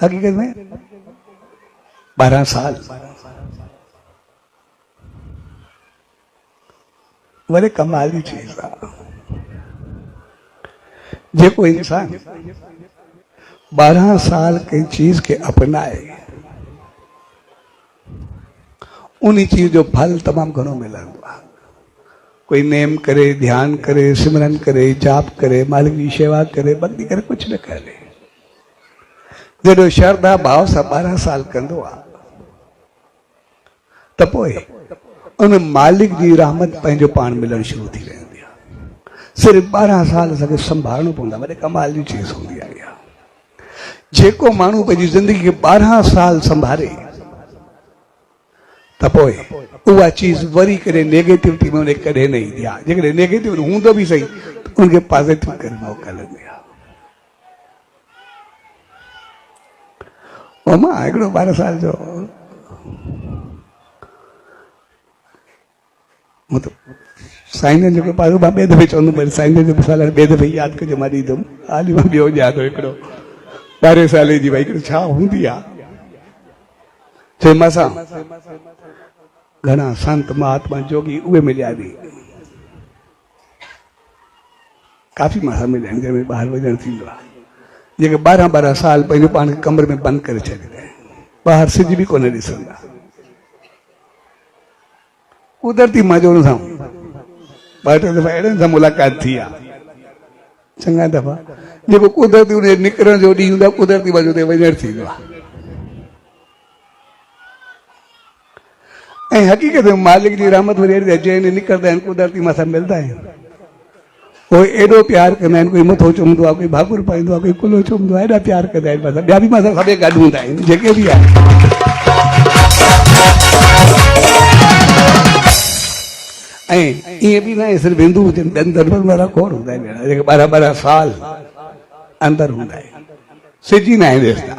हकीकत में 12 साल वरे कमाल की चीज आहे। जेको इंसान 12 साल कई चीज के अपनाए उन्हीं चीज जो फल तमाम घणो मिलंदो आहे। कोई नेम करे, ध्यान करे, सिमरन करे, जाप करे, मालिक की सेवा करे, बंदी करे, कुछ न करे, जॾहिं श्रद्धा भाव सां 12 साल कंदो आहे त पोइ उन मालिक जी रहमत पंहिंजो पाण मिलणु शुरू थी वेंदी आहे। सिर्फ़ 12 साल असांखे संभालणो पवंदो आहे, वॾे कमाल जी चीज़ हूंदी आहे। जेको माण्हू पंहिंजी ज़िंदगी खे 12 साल संभाले त पोइ उहा चीज़ वरी करे नेगेटिविटी में उनखे कॾहिं न ईंदी आहे। जेकॾहिं नेगेटिव हूंदो बि सही त उनखे पॉज़िटिव करे मौका मिलंदी आहे। मां हिकिड़ो 12 साल जो साईं जो पास मां ॿिए दफ़े चवंदुमि, साईं जो मिसाल ॿिए दफ़े यादि कजो, मां ॾींदुमि। हाली मां ॿियो यादि हो हिकिड़ो 12 साल जी भई हिकिड़ो छा हूंदी आहे, चई मां घणा संत महात्मा जोगी उहे मिलिया बि काफ़ी माण्हू मिलिया आहिनि जंहिंमें ॿाहिरि वञणु थींदो आहे। जेके 12 साल पंहिंजो पाण खे कमरे में बंदि करे छॾींदा आहिनि, ॿाहिरि सिज बि कोन ॾिसंदा। कुदरती मज़ो सां 2-3 दफ़ा अहिड़नि सां मुलाक़ात थी आहे, चङा दफ़ा जेको कुदरती उन निकिरण जो ॾींहुं हूंदो आहे, कुदरती मज़ो ते वञणु थींदो आहे। ऐं हक़ीक़त में मालिक जी रहमत वरी अहिड़ी जंहिं निकिरंदा आहिनि कुदरती मथां मिलंदा आहिनि, उहे एॾो प्यार कंदा आहिनि। कोई मथो चुमंदो आहे, कोई भाकुर पाईंदो आहे, कोई कुलो चुमंदो आहे, एॾा प्यार कंदा आहिनि। मथां ॿिया बि मथां सभई गॾु हूंदा आहिनि, जेके बि आहिनि। ऐं ईअं बि न आहे सिर्फ़ु हिंदू हुजनि, ॿियनि धर्मनि वारा खोड़ हूंदा आहिनि जेके 12 साल अंदरि हूंदा आहिनि, सिजी न आहिनि ॾिसंदा।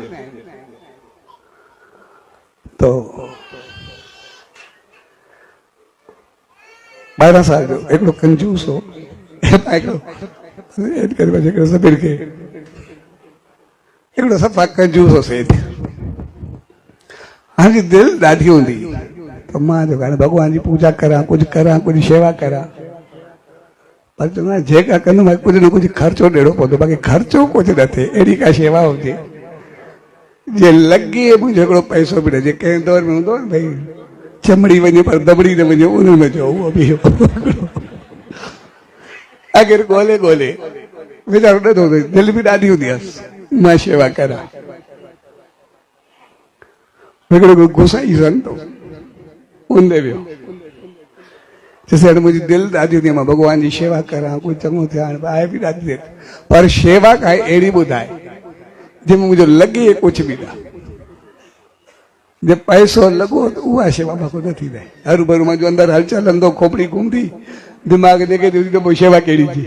तो 12 साल जो हिकिड़ो कंजूस हो, सभिनि खे हिकिड़ो सफ़ा कंजूस हो सेठ। हाणे दिलि ॾाढी हूंदी त मां जो हाणे भॻवान जी पूजा करां, कुझु शेवा करां, पर चवंदा जेका कंदुमि कुझु न कुझु ख़र्चो ॾियणो पवंदो, बाक़ी ख़र्चो कुझु न थिए। अहिड़ी का शेवा हुजे जे लॻे मुंहिंजो हिकिड़ो पैसो बि न, जे कंहिं दौर में हूंदो भई चमड़ी वञे पर दबड़ी न वञे, उनमें जो उहो बि अगरि ॻोल्हे वीचारो ॾाढो दिलि बि ॾाढी हूंदी आहे मां शेवा करां। हिकिड़ो गुसाई संत उन वियो, चइसि हाणे मुंहिंजी दिलि ॾाढी हूंदी आहे मां भॻवान जी शेवा करां, कुझु चङो थिया, हाणे आहे बि ॾाढी देरि, पर शेवा काई अहिड़ी ॿुधाए जंहिंमें मुंहिंजो लॻे कुझु बि न, जे पैसो लॻो त उहा शेवा मां न थींदी। हरू भरू मुंहिंजो अंदरि हलचल हलंदो, खोपड़ी घुमंदी, दिमाग़ जेके थींदी त पोइ शेवा कहिड़ी थी।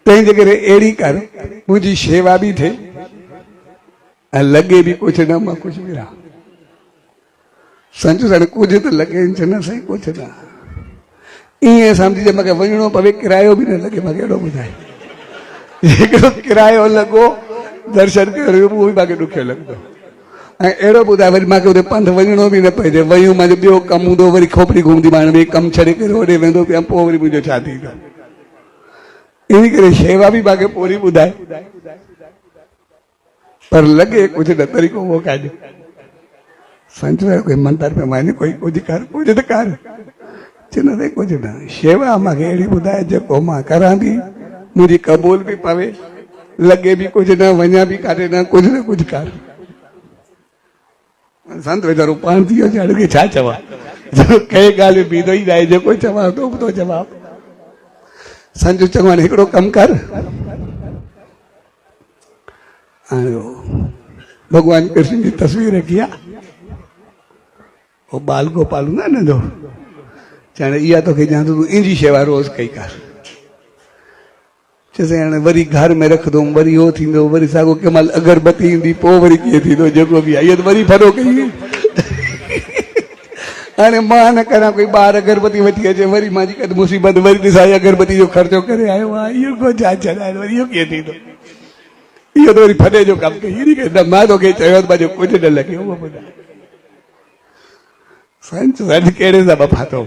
तंहिंजे करे अहिड़ी कर मुंहिंजी शेवा बि थिए ऐं लॻे बि कुझु न, मां कुझु बि न संजू साईं कुझु त लॻे न साईं, कुझु न ईअं सम्झी मूंखे वञिणो पवे, किरायो बि न लॻे। मूंखे अहिड़ो ॿुधाए हिकिड़ो किरायो लॻो दर्शन कयो, उहो बि मूंखे ॾुखियो लॻंदो। ऐं अहिड़ो ॿुधाए वरी मूंखे हुते पंध वञिणो बि न पइजे, वयूं मुंहिंजो ॿियो कमु हूंदो, वरी खोपड़ी घुमंदी, मां ॿिए कमु छॾे करे होॾे वेंदो पिया, पोइ वरी मुंहिंजो छा थींदो। इन करे शेवा बि मूंखे पूरी ॿुधाए, पर लॻे कुझु न, तरीक़ो उहो कान्हे। संजू कोई मंदर में वञे, कोई कुझु कर, कुझु त कर, चवंदे कुझु न। शेवा मूंखे अहिड़ी ॿुधाए जेको मां करां बि, मुंहिंजी क़बूल बि पवे, लॻे बि कुझु न, वञा बि काॾे न, कुझु न कुझु कर। संत वीचारो पाण थी वियो, हाणे छा चवां, कंहिं ॻाल्हि में बीहंदो ई न आहे, जेको चवां थो ॿुधो जवाबु। संजू चङो हाणे हिकिड़ो कमु कर, हाणे भॻवान कृष्ण जी तस्वीर रखी आहे, वो बाल गोपाल हूंदा न जो, हाणे इहा तोखे ॼाण तूं इंजी शेवा रोज़ कई कर। चइसि हाणे वरी घर में रखंदुमि, वरी उहो थींदो, वरी साॻियो कंहिं महिल अगरबत्ती ईंदी, पोइ वरी कीअं थींदो, जेको बि आहे इहो त वरी फरो कई। हाणे मां न करां, कोई ॿार अगरबत्ती वठी अचे, वरी मुंहिंजी कद मुसीबत, वरी ॾिसां अगरबत्ती जो ख़र्चो करे आयो आहे, इहो को छा छॾाए, वरी इहो कीअं थींदो। इहो त वरी फॾे जो कमु कई नी के न मां तोखे चयो त मुंहिंजो कुझु न लॻे उहो ॿुधाए संच सॾु कहिड़े सां फाथो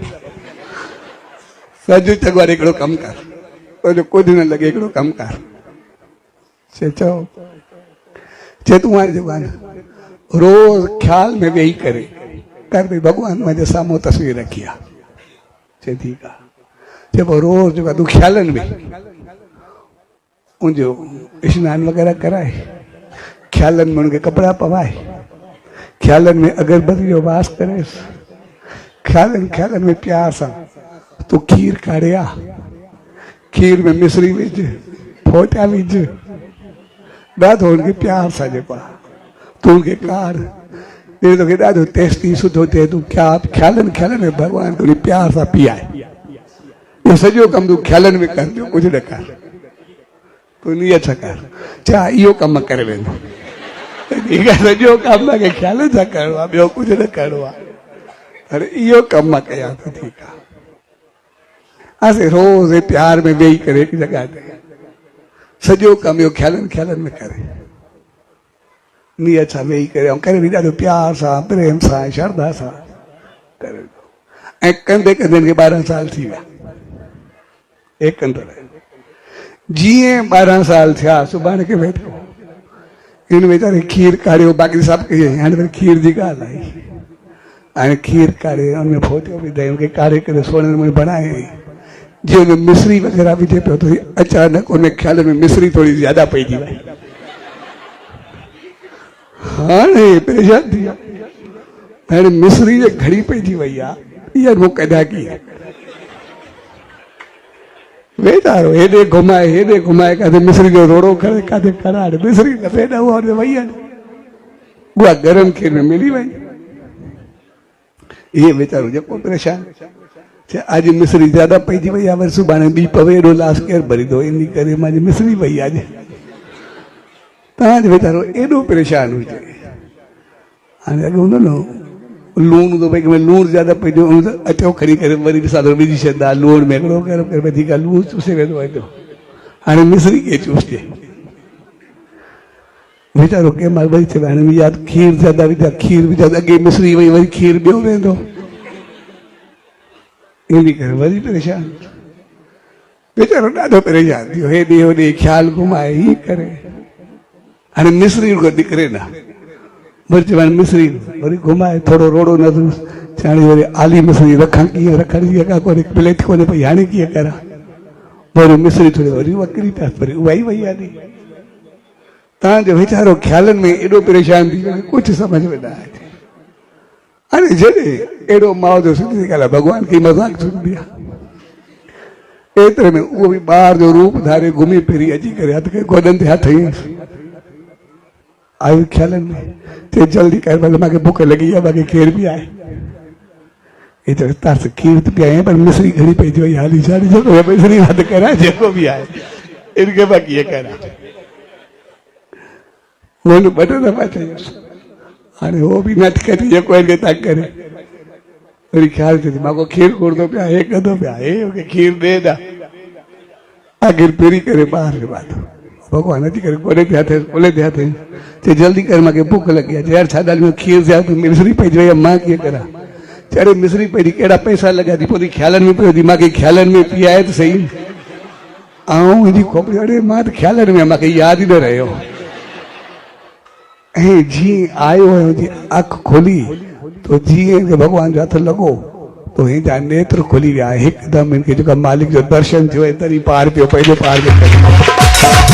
सॼो चङो हाणे हिकिड़ो कमु कर तुंहिंजो कुझु न लॻे हिकिड़ो कमु कर चए तूं हाणे जेको आहे रोज़ ख़्याल में वेही करे कर भई भॻवान मुंहिंजे साम्हूं तस्वीर रखी आहे चए ठीकु आहे चए पोइ रोज़ जेको आहे तूं ख़्यालनि में उनजो स्नान वग़ैरह कराए ख़्यालनि में उनखे कपिड़ा पवाए ख़्यालनि में अगरबत्ती जो वास करेसि ख़्यालनि में प्यार सां तूं खीर काढ़े आ खीर में मिश्री विझ फोटा विझ ॾाढो हुनखे प्यार सां जेको आहे तूं हुनखे काढ़ तोखे ॾाढो टेस्टी सुठो थिए तूं ख़्यालनि में भॻवान खे प्यार सां पीआए इहो सॼो कमु तूं ख़्यालनि में कर ॿियो कुझु न कर तूं नियत सां कर छा इहो कमु करे वेंदो सॼो कमु मूंखे ख़्यालनि सां करिणो आहे ॿियो कुझु न करिणो आहे अरे इहो कमु मां कयां थो ठीकु आहे असीं रोज़ प्यार में वेही करे हिकु जॻह ते सॼो कमु इहो ख़्यालनि में करे नियत सां वेही करे ऐं करे बि ॾाढो प्यार सां प्रेम सां श्रद्धा सां करे ऐं कंदे कंदे हिनखे 12 साल थी विया एक कंदो जीअं 12 साल थिया सुभाणे खे वेठो हिन वीचारे खीर काढ़ियो बाक़ी सभु कई हाणे वरी खीर जी ॻाल्हि आई हाणे खीर काढ़े हुनमें फोटियो विधाई हुनखे काढ़े करे सोने नमूने बणाए जीअं हुन मिश्री वग़ैरह विझे पियो त अचानक हुन ख़्याल में मिश्री थोरी ज्यादा पइजी वई हाणे परेशान थी विया हाणे मिश्री जे घड़ी पइजी वई आहे इहा मूं कढा कीअं वेचारो हेॾे घुमाए काथे मिश्री जो रोड़ो करे काथे कराड़ मिश्री न पेॾा वई आहे उहा गरम खीर में मिली वई इहे वीचारो जेको परेशान अॼु मिश्री ज्यादा पइजी वई आहे वरी सुभाणे ॿी पवे एॾो लाश केरु भरींदो इन करे मुंहिंजी मिश्री वई आहे अॼु तव्हांजो वीचारो एॾो परेशान हुजे हाणे अॻु हूंदो न लूणु थो भई लूणु ज्यादा पइजो अचो खणी करे वरी ॾिसां थो विझी छॾंदा लूण में हिकिड़ो गरम करे वधीक लूणु चूसे वेंदो आहे हाणे मिश्री कीअं चूसजे वीचारो कंहिं महिल वरी चयो हाणे यादि खीर ज्यादा विझा खीर विझा अॻे मिश्री वई वरी खीर ॿियो वेंदो इन करे वरी परेशान वीचारो ॾाढो परेशान थियो हेॾे होॾे ख़्याल घुमाए ही करे हाणे मिश्री को निकिरे न वरी चयो हाणे मिश्री वरी घुमाए थोरो रोड़ो न थियो हाणे वरी आली मिश्री रखां कीअं रखण जी जॻह कोन्हे प्लेट कोन्हे पई हाणे कीअं करां वरी मिश्री थोरी वरी वकिरी पिया वरी उहा ई वई आहे तव्हांजो वीचारो ख़्यालनि में एॾो परेशान थी वियो कुझु सम्झ में न अचे हाणे जॾहिं अहिड़ो माउ जो सिधी ॻाल्हि आहे भॻवान खे मज़ाक सुझंदी आहे एतिरे में उहो बि ॿार जो रूप धारे घुमी फिरी अची करे हथ खे गोॾनि ते हथ हईंसि आयो ख़्यालनि में ते जल्दी कर भले मूंखे बुख लॻी आहे बाक़ी खीर बि आहे एतिरे तरस खीर त पीआई पर मिश्री घणी पइजी वई हाली छाड़ी जेको मिश्री हथु कराए जेको बि आहे इनखे मां कीअं करां हुन ॿ टे दफ़ा चयोसि हाणे उहो बि न करे जेको हिनखे तंग करे वरी ख़्याल थियो मां को खीर घुरंदो पिया हे कंदो पिया हे मूंखे खीर ॾे न आख़िर पेरी करे ॿार खे पातो भॻवान अची करे कोले ते हथ कोले ते हथ चए जल्दी कर मूंखे बुख लॻी आहे यार छा ॻाल्हि में खीर ज्यादा मिश्री पइजी वई आहे मां कीअं करां चरे मिश्री पइजी कहिड़ा पैसा लॻा थी पोइ ख़्यालनि में पियो थी मूंखे ख़्यालनि में पीआए त सही ऐं मुंहिंजी खोपड़ी अड़े मां त ख़्यालनि में मूंखे यादि ई न रहियो ऐं जीअं आयो हुनजी अखि खोली तो जीअं भॻवान जो हथ लॻो तो हिनजा नेत्र खुली विया हिकदमि हिनखे जेका मालिक जो दर्शन थियो तॾहिं पार पियो पंहिंजो पार पियो